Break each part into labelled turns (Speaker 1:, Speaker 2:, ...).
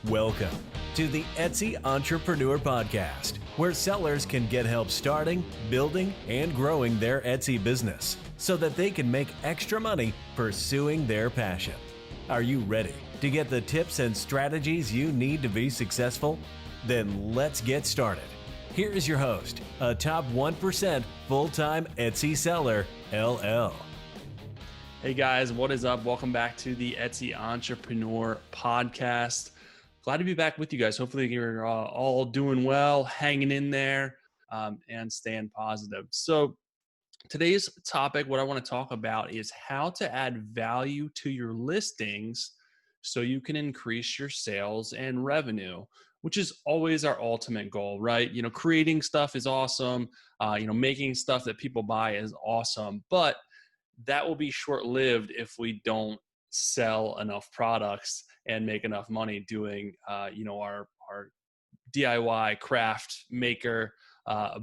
Speaker 1: Welcome to the Etsy Entrepreneur Podcast, where sellers can get help starting, building, and growing their Etsy business so that they can make extra money pursuing their passion. Are you ready to get the tips and strategies you need to be successful? Then let's get started. Here is your host, a top 1% full-time Etsy seller, LL.
Speaker 2: Hey guys, what is up? Welcome back to the Etsy Entrepreneur Podcast. Glad to be back with you guys. Hopefully you're all doing well, hanging in there, and staying positive. So today's topic, what I want to talk about is how to add value to your listings so you can increase your sales and revenue, which is always our ultimate goal, right? You know, creating stuff is awesome. Making stuff that people buy is awesome, but that will be short-lived if we don't sell enough products and make enough money doing, our DIY craft maker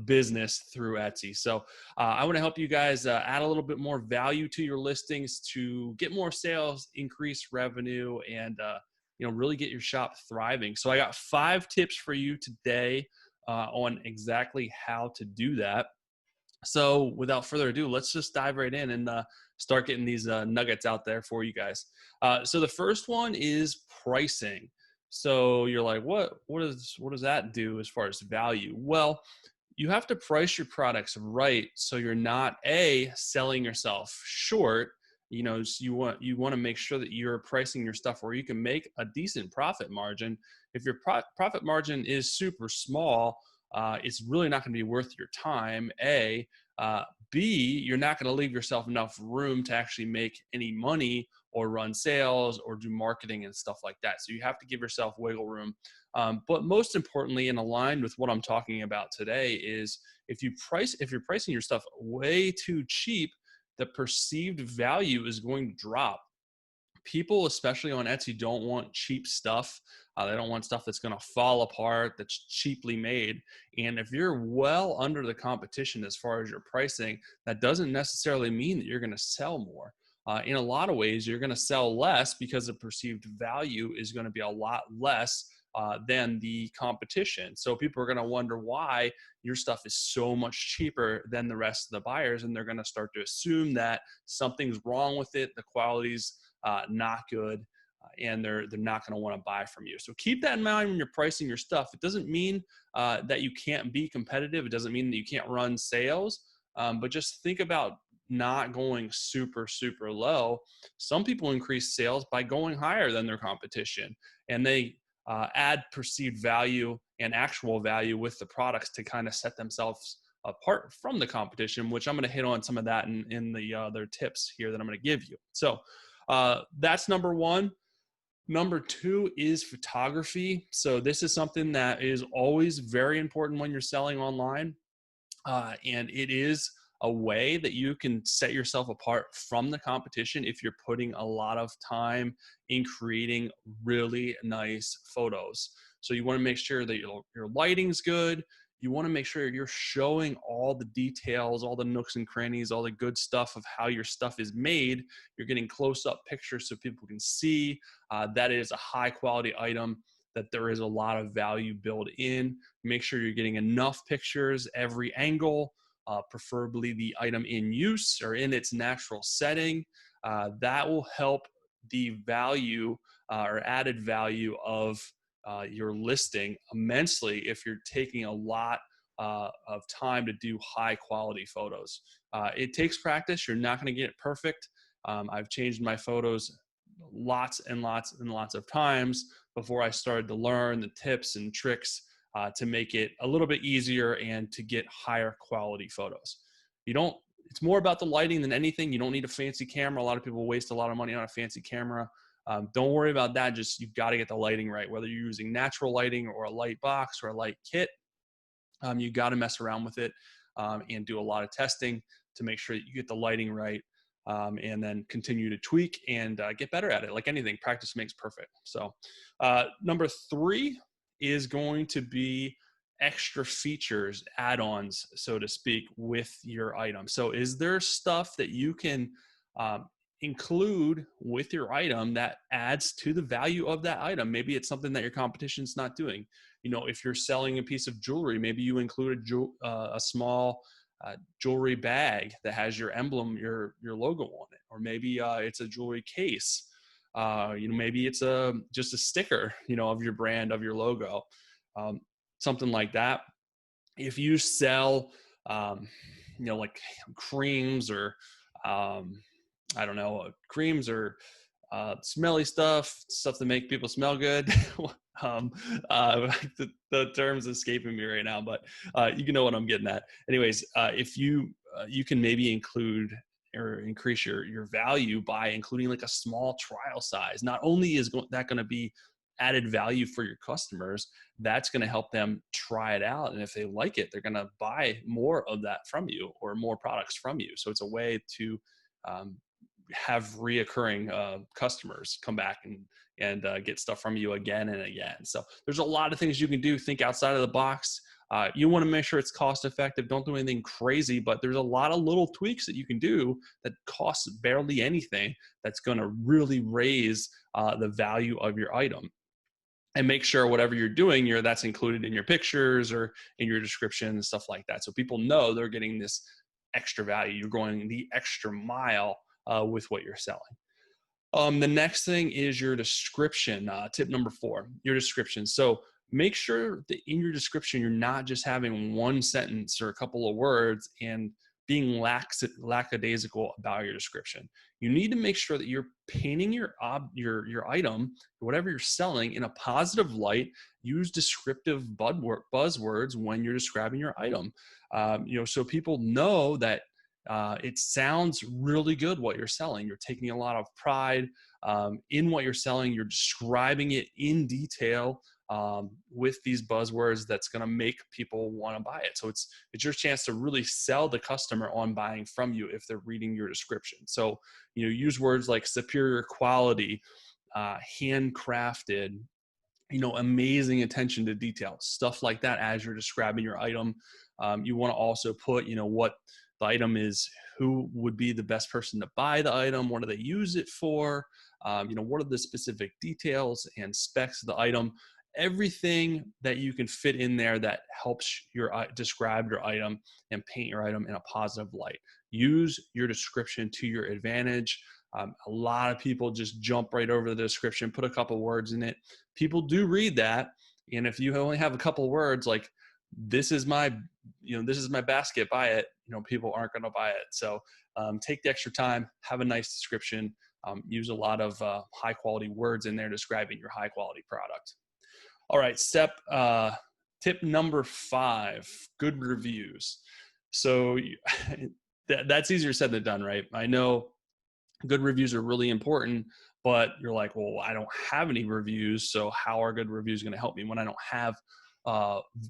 Speaker 2: business through Etsy. So I want to help you guys add a little bit more value to your listings to get more sales, increase revenue, and really get your shop thriving. So I got 5 tips for you today on exactly how to do that. So without further ado, let's just dive right in and start getting these nuggets out there for you guys. So the first one is pricing. So you're like, what does that do as far as value? Well, you have to price your products right so you're not selling yourself short. You know, so you want to make sure that you're pricing your stuff where you can make a decent profit margin. If your profit margin is super small, it's really not going to be worth your time, A. B, you're not going to leave yourself enough room to actually make any money or run sales or do marketing and stuff like that. So you have to give yourself wiggle room. But most importantly, and aligned with what I'm talking about today, is if you're pricing your stuff way too cheap, the perceived value is going to drop. People, especially on Etsy, don't want cheap stuff. They don't want stuff that's going to fall apart, that's cheaply made. And if you're well under the competition as far as your pricing, that doesn't necessarily mean that you're going to sell more. In a lot of ways, you're going to sell less because the perceived value is going to be a lot less than the competition. So people are going to wonder why your stuff is so much cheaper than the rest of the buyers, and they're going to start to assume that something's wrong with it, the quality's not good, and they're not going to want to buy from you. So keep that in mind when you're pricing your stuff. It doesn't mean that you can't be competitive. It doesn't mean that you can't run sales, but just think about not going super, super low. Some people increase sales by going higher than their competition, and they add perceived value and actual value with the products to kind of set themselves apart from the competition, which I'm going to hit on some of that in the other tips here that I'm going to give you. So that's number one. Number 2 is photography. So this is something that is always very important when you're selling online. And it is a way that you can set yourself apart from the competition if you're putting a lot of time in creating really nice photos. So you want to make sure that your lighting's good. You want to make sure you're showing all the details, all the nooks and crannies, all the good stuff of how your stuff is made. You're getting close-up pictures so people can see that it is a high-quality item, that there is a lot of value built in. Make sure you're getting enough pictures, every angle, preferably the item in use or in its natural setting. That will help the value or added value of your listing immensely if you're taking a lot of time to do high quality photos. It takes practice. You're not going to get it perfect. I've changed my photos lots and lots and lots of times before I started to learn the tips and tricks to make it a little bit easier and to get higher quality photos. It's more about the lighting than anything. You don't need a fancy camera. A lot of people waste a lot of money on a fancy camera. Don't worry about that. Just, you've got to get the lighting right. Whether you're using natural lighting or a light box or a light kit, you got to mess around with it and do a lot of testing to make sure that you get the lighting right, and then continue to tweak and get better at it. Like anything, practice makes perfect. So number 3 is going to be extra features, add-ons, so to speak, with your item. So is there stuff that you can include with your item that adds to the value of that item. Maybe it's something that your competition's not doing. If you're selling a piece of jewelry, maybe you include a small jewelry bag that has your emblem, your logo on it, or maybe it's a jewelry case. Maybe it's just a sticker, of your brand, of your logo, um, something like that. If you sell, like creams or I don't know, creams or smelly stuff to make people smell good. um, the term's escaping me right now, but you can know what I'm getting at. Anyways, if you can maybe include or increase your value by including like a small trial size. Not only is that going to be added value for your customers, that's going to help them try it out, and if they like it, they're going to buy more of that from you or more products from you. So it's a way to um, have reoccurring customers come back and get stuff from you again and again. So there's a lot of things you can do. Think outside of the box. You want to make sure it's cost effective. Don't do anything crazy, but there's a lot of little tweaks that you can do that costs barely anything that's going to really raise the value of your item. And make sure whatever you're doing, that's included in your pictures or in your description and stuff like that. So people know they're getting this extra value. You're going the extra mile with what you're selling. The next thing is your description. Tip number 4, your description. So make sure that in your description, you're not just having one sentence or a couple of words and being lackadaisical about your description. You need to make sure that you're painting your item, whatever you're selling, in a positive light. Use descriptive buzzwords when you're describing your item, so people know that it sounds really good what you're selling. You're taking a lot of pride in what you're selling. You're describing it in detail with these buzzwords that's going to make people want to buy it. So it's your chance to really sell the customer on buying from you if they're reading your description. So use words like superior quality, handcrafted, amazing attention to detail, stuff like that as you're describing your item. You want to also put, what the item is, who would be the best person to buy the item, what do they use it for, what are the specific details and specs of the item. Everything that you can fit in there that helps describe your item and paint your item in a positive light. Use your description to your advantage. A lot of people just jump right over the description, put a couple words in it. People do read that, and if you only have a couple words like this is my basket, buy it, people aren't going to buy it. So take the extra time, have a nice description, use a lot of high quality words in there describing your high quality product. All right, tip number 5, good reviews. So that's easier said than done, right? I know good reviews are really important, but you're like, well, I don't have any reviews, so how are good reviews going to help me when I don't have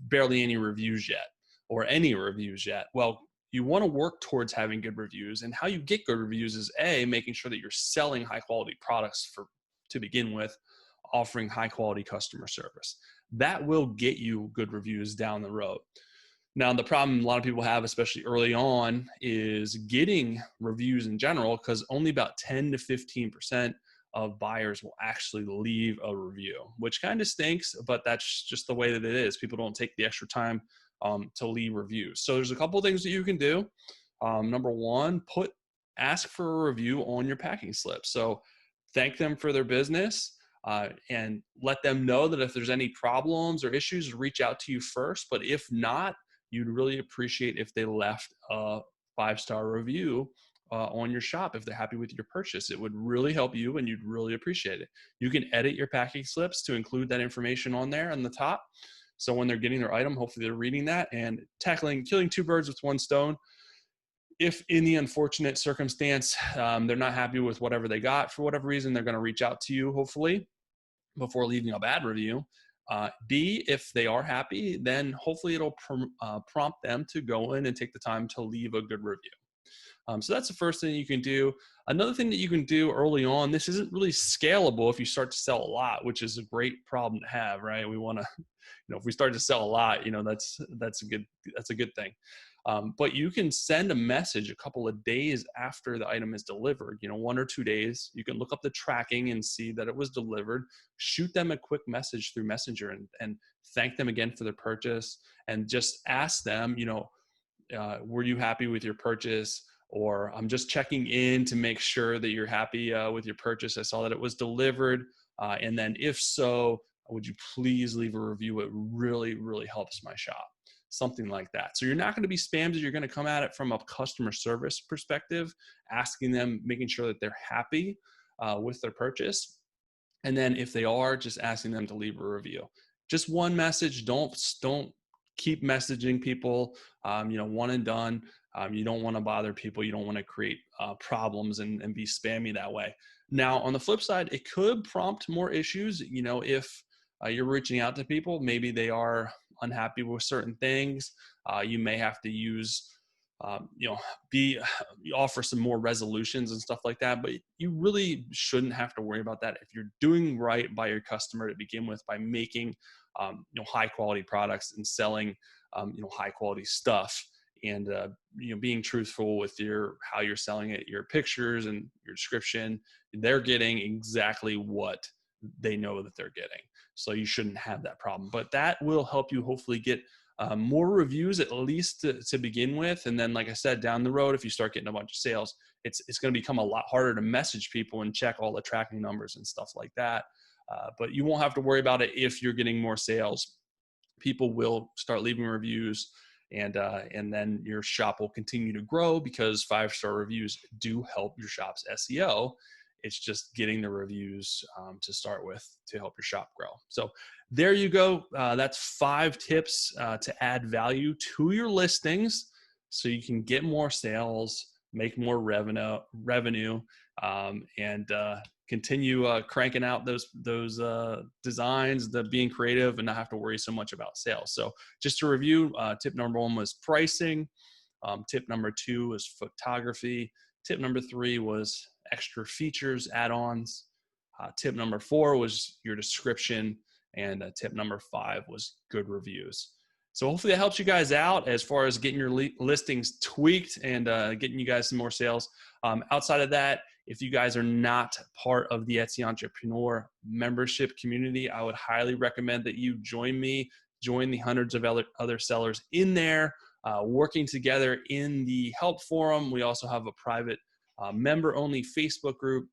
Speaker 2: barely any reviews yet or any reviews yet? Well, you want to work towards having good reviews, and how you get good reviews is making sure that you're selling high quality products to begin with, offering high quality customer service. That will get you good reviews down the road. Now, the problem a lot of people have, especially early on, is getting reviews in general, because only about 10 to 15% of buyers will actually leave a review, which kind of stinks, but that's just the way that it is. People don't take the extra time to leave reviews. So there's a couple of things that you can do. Number 1, ask for a review on your packing slip. So thank them for their business. And let them know that if there's any problems or issues, reach out to you first. But if not, you'd really appreciate if they left a 5-star review on your shop if they're happy with your purchase. It would really help you, and you'd really appreciate it. You can edit your packing slips to include that information on there on the top. So when they're getting their item, hopefully they're reading that and killing 2 birds with 1 stone. If in the unfortunate circumstance, they're not happy with whatever they got for whatever reason, they're going to reach out to you, hopefully, before leaving a bad review. B, if they are happy, then hopefully it'll prompt them to go in and take the time to leave a good review. So that's the first thing you can do. Another thing that you can do early on, this isn't really scalable if you start to sell a lot, which is a great problem to have, right? We want to, if we start to sell a lot, that's a good thing. But you can send a message a couple of days after the item is delivered, 1 or 2 days. You can look up the tracking and see that it was delivered. Shoot them a quick message through Messenger and thank them again for their purchase, and just ask them, were you happy with your purchase? Or I'm just checking in to make sure that you're happy with your purchase. I saw that it was delivered. And then if so, would you please leave a review? It really, really helps my shop. Something like that. So you're not going to be spammed. You're going to come at it from a customer service perspective, asking them, making sure that they're happy with their purchase. And then if they are, just asking them to leave a review. Just one message. Don't keep messaging people, one and done. You don't want to bother people. You don't want to create problems and be spammy that way. Now, on the flip side, it could prompt more issues. If you're reaching out to people, maybe they are unhappy with certain things. You may have to use, offer some more resolutions and stuff like that. But you really shouldn't have to worry about that if you're doing right by your customer to begin with, by making high quality products and selling high quality stuff, and being truthful with how you're selling it, your pictures and your description. They're getting exactly what they know that they're getting, so you shouldn't have that problem. But that will help you hopefully get more reviews, at least to begin with. And then, like I said, down the road, if you start getting a bunch of sales, it's going to become a lot harder to message people and check all the tracking numbers and stuff like that. But you won't have to worry about it if you're getting more sales. People will start leaving reviews, and then your shop will continue to grow, because 5-star reviews do help your shop's SEO. It's just getting the reviews to start with to help your shop grow. So there you go. That's 5 tips to add value to your listings so you can get more sales, make more revenue, and continue cranking out those designs, being creative, and not have to worry so much about sales. So just to review, tip number 1 was pricing. Tip number 2 was photography. Tip number 3 was extra features, add-ons. Tip number 4 was your description. And tip number 5 was good reviews. So hopefully that helps you guys out as far as getting your listings tweaked and getting you guys some more sales. Outside of that, if you guys are not part of the Etsy Entrepreneur membership community, I would highly recommend that you join the hundreds of other sellers in there, working together in the help forum. We also have a private member-only Facebook group.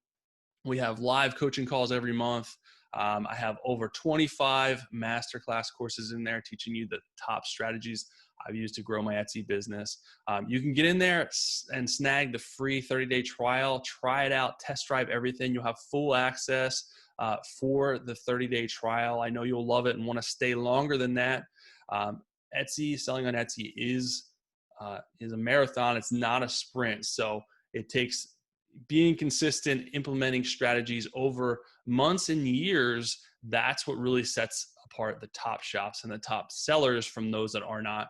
Speaker 2: We have live coaching calls every month. I have over 25 masterclass courses in there teaching you the top strategies I've used to grow my Etsy business. You can get in there and snag the free 30-day trial, try it out, test drive everything. You'll have full access for the 30-day trial. I know you'll love it and want to stay longer than that. Selling on Etsy is a marathon. It's not a sprint. So it takes being consistent, implementing strategies over months and years. That's what really sets apart the top shops and the top sellers from those that are not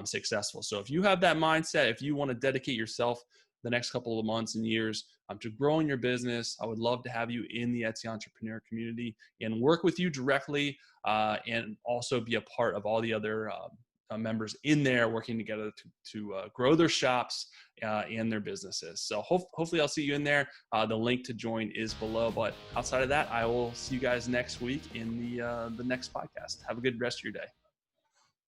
Speaker 2: successful. So if you have that mindset, if you want to dedicate yourself the next couple of months and years to growing your business, I would love to have you in the Etsy Entrepreneur community and work with you directly, and also be a part of all the other members in there working together to grow their shops and their businesses. So hopefully I'll see you in there. The link to join is below. But outside of that, I will see you guys next week in the next podcast. Have a good rest of your day.